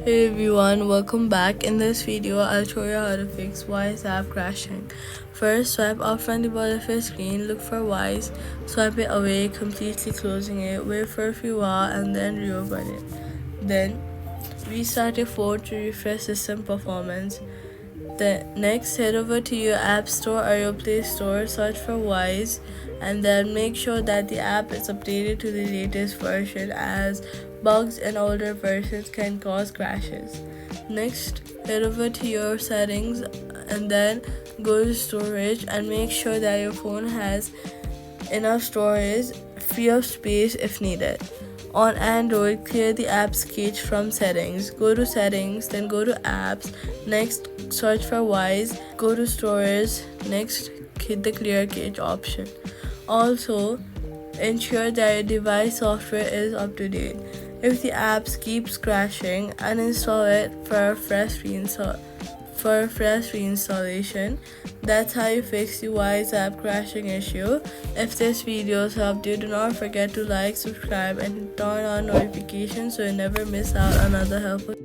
Hey everyone, welcome back. In this video, I'll show you how to fix Wise app crashing. First, swipe up from the bottom of your screen, look for Wise, swipe it away, completely closing it, wait for a few hours and then reopen it. Then, restart your phone to refresh system performance. Next, head over to your App Store or your Play Store, search for Wise, and then make sure that the app is updated to the latest version, as bugs in older versions can cause crashes. Next, head over to your settings and then go to storage and make sure that your phone has enough storage, free of space if needed. On Android, clear the apps cache from settings. Go to settings, then go to apps. Next, search for Wise. Go to storage. Next, hit the clear cache option. Also, ensure that your device software is up to date. If the app keeps crashing, uninstall it for a fresh reinstallation. That's how you fix the Wise app crashing issue. If this video helped you, do not forget to like, subscribe, and turn on notifications so you never miss out on another helpful